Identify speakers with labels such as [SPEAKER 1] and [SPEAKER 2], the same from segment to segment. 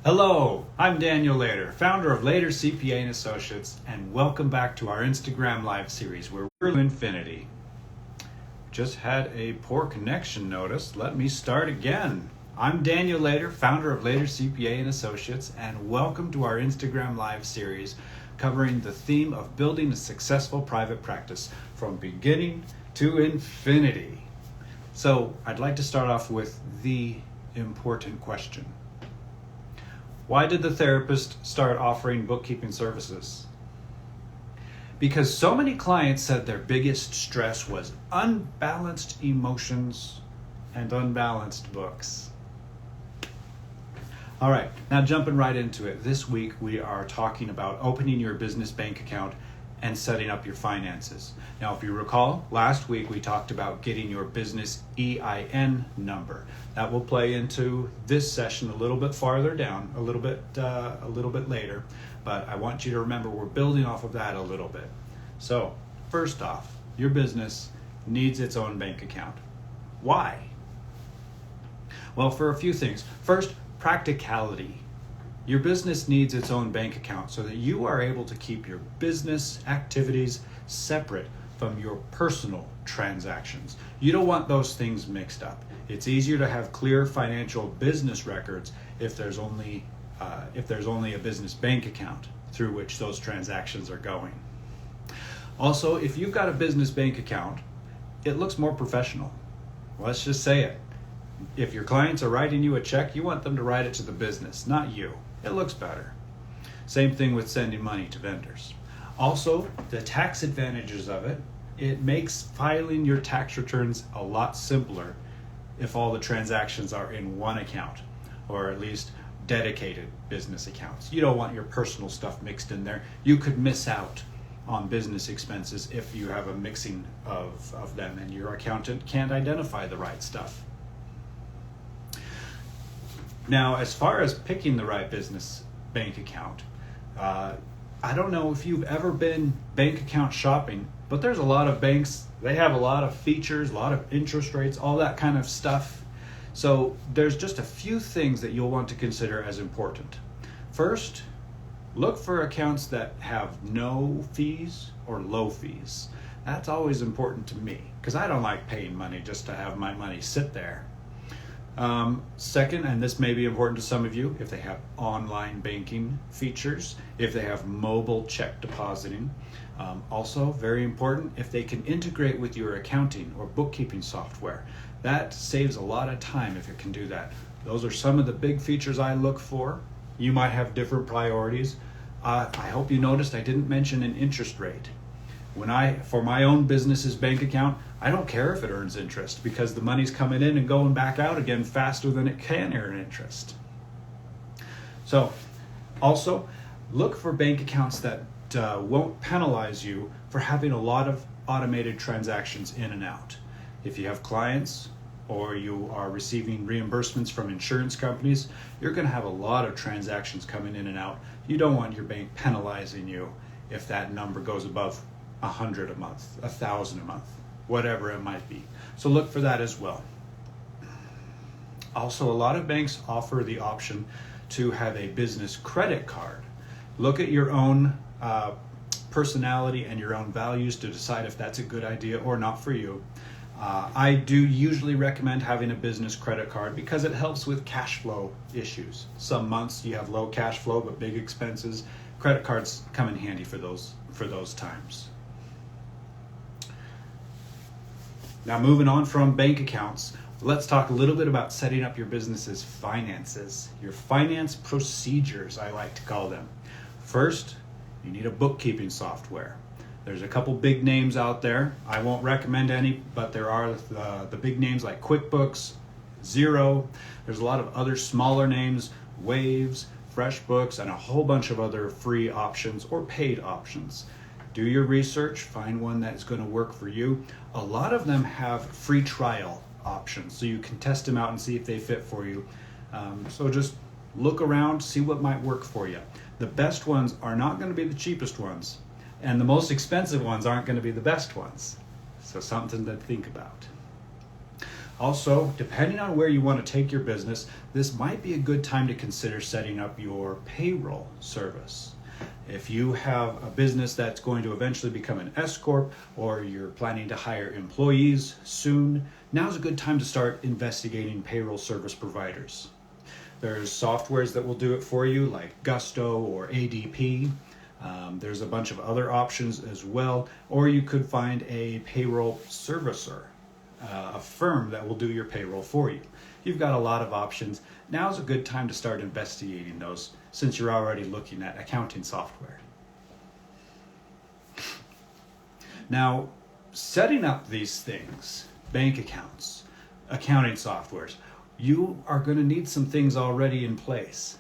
[SPEAKER 1] Hello, I'm Daniel Lader, founder of Lader CPA and Associates, and welcome back to our Instagram Live series where we're to infinity. Just had a poor connection notice. Let me start again. I'm Daniel Lader, founder of Lader CPA and Associates, and welcome to our Instagram Live series covering the theme of building a successful private practice from beginning to infinity. So I'd like to start off with the important question. Why did the therapist start offering bookkeeping services? Because so many clients said their biggest stress was unbalanced emotions and unbalanced books. All right, now jumping right into it. This week we are talking about opening your business bank account and setting up your finances. Now, if you recall, last week we talked about getting your business EIN number. That will play into this session a little bit farther down, a little bit later. But I want you to remember we're building off of that a little bit. So, first off, your business needs its own bank account. Why? Well, for a few things. First, practicality. Your business needs its own bank account so that you are able to keep your business activities separate from your personal transactions. You don't want those things mixed up. It's easier to have clear financial business records if there's only a business bank account through which those transactions are going. Also, if you've got a business bank account, it looks more professional. Let's just say it. If your clients are writing you a check, you want them to write it to the business, not you. It looks better. Same thing with sending money to vendors. Also, the tax advantages of it, it makes filing your tax returns a lot simpler if all the transactions are in one account, or at least dedicated business accounts. You don't want your personal stuff mixed in there. You could miss out on business expenses if you have a mixing of them and your accountant can't identify the right stuff. Now, as far as picking the right business bank account, I don't know if you've ever been bank account shopping, but there's a lot of banks, they have a lot of features, a lot of interest rates, all that kind of stuff. So there's just a few things that you'll want to consider as important. First, look for accounts that have no fees or low fees. That's always important to me because I don't like paying money just to have my money sit there. Second, and this may be important to some of you, if they have online banking features, if they have mobile check depositing. Also, very important, if they can integrate with your accounting or bookkeeping software. That saves a lot of time if it can do that. Those are some of the big features I look for. You might have different priorities. I hope you noticed I didn't mention an interest rate. For my own business's bank account, I don't care if it earns interest because the money's coming in and going back out again faster than it can earn interest. So, also, look for bank accounts that won't penalize you for having a lot of automated transactions in and out. If you have clients or you are receiving reimbursements from insurance companies, you're going to have a lot of transactions coming in and out. You don't want your bank penalizing you if that number goes above 100 a month, 1,000 a month, whatever it might be. So look for that as well. Also, a lot of banks offer the option to have a business credit card. Look at your own personality and your own values to decide if that's a good idea or not for you. I do usually recommend having a business credit card because it helps with cash flow issues. Some months you have low cash flow but big expenses. Credit cards come in handy for those times. Now, moving on from bank accounts, let's talk a little bit about setting up your business's finances, your finance procedures, I like to call them. First, you need a bookkeeping software. There's a couple big names out there. I won't recommend any, but there are the big names like QuickBooks, Xero. There's a lot of other smaller names, Waves, FreshBooks, and a whole bunch of other free options or paid options. Do your research, find one that's going to work for you. A lot of them have free trial options, so you can test them out and see if they fit for you. So just look around, see what might work for you. The best ones are not going to be the cheapest ones, and the most expensive ones aren't going to be the best ones. So something to think about. Also, depending on where you want to take your business, this might be a good time to consider setting up your payroll service. If you have a business that's going to eventually become an S Corp, or you're planning to hire employees soon, now's a good time to start investigating payroll service providers. There's softwares that will do it for you, like Gusto or ADP. There's a bunch of other options as well, or you could find a payroll servicer, a firm that will do your payroll for you. You've got a lot of options. Now's a good time to start investigating those, since you're already looking at accounting software. Now, setting up these things, bank accounts, accounting softwares, you are going to need some things already in place.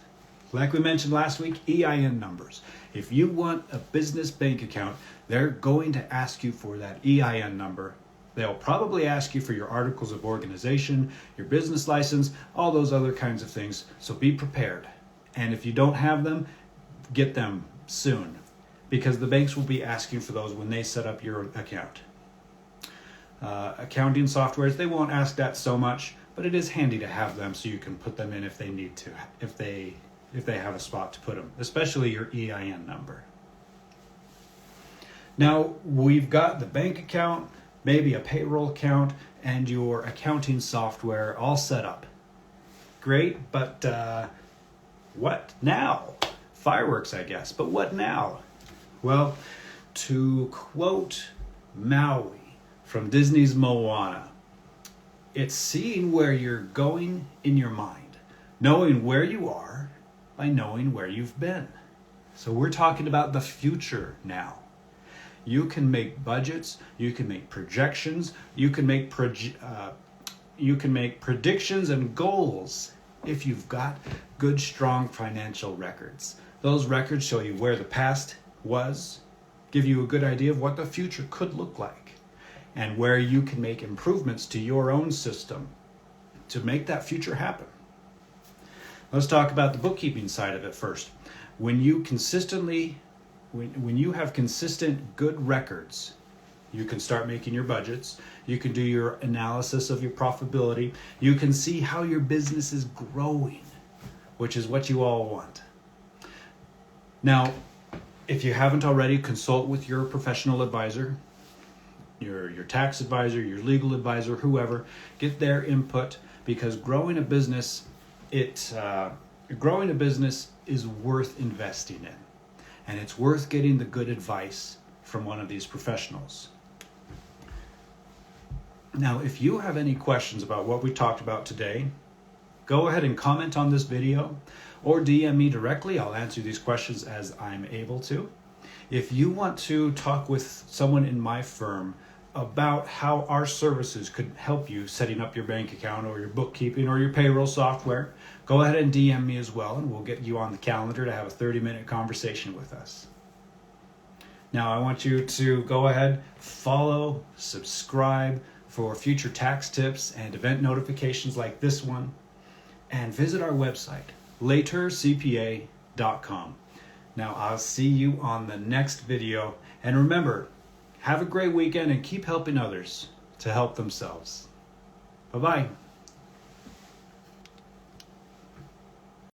[SPEAKER 1] Like we mentioned last week, EIN numbers. If you want a business bank account, they're going to ask you for that EIN number. They'll probably ask you for your articles of organization, your business license, all those other kinds of things. So be prepared. And if you don't have them, get them soon, because the banks will be asking for those when they set up your account. Accounting softwares, they won't ask that so much, but it is handy to have them so you can put them in if they need to, if they have a spot to put them, especially your EIN number. Now, we've got the bank account, maybe a payroll account, and your accounting software all set up. Great, but what now? Fireworks, I guess, but what now? Well, to quote Maui from Disney's Moana, it's seeing where you're going in your mind, knowing where you are by knowing where you've been. So we're talking about the future now. You can make budgets, you can make projections, you can make predictions and goals if you've got good, strong financial records. Those records show you where the past was, give you a good idea of what the future could look like, and where you can make improvements to your own system to make that future happen. Let's talk about the bookkeeping side of it first. When you have consistent good records, you can start making your budgets, you can do your analysis of your profitability, you can see how your business is growing, which is what you all want. Now, if you haven't already, consult with your professional advisor, your tax advisor, your legal advisor, whoever. Get their input, because growing a business is worth investing in. And it's worth getting the good advice from one of these professionals. Now, if you have any questions about what we talked about today, go ahead and comment on this video or DM me directly. I'll answer these questions as I'm able to. If you want to talk with someone in my firm about how our services could help you setting up your bank account or your bookkeeping or your payroll software, go ahead and DM me as well, and we'll get you on the calendar to have a 30-minute conversation with us. Now, I want you to go ahead, follow, subscribe for future tax tips and event notifications like this one, and visit our website, latercpa.com. Now, I'll see you on the next video, and remember, have a great weekend and keep helping others to help themselves. Bye-bye.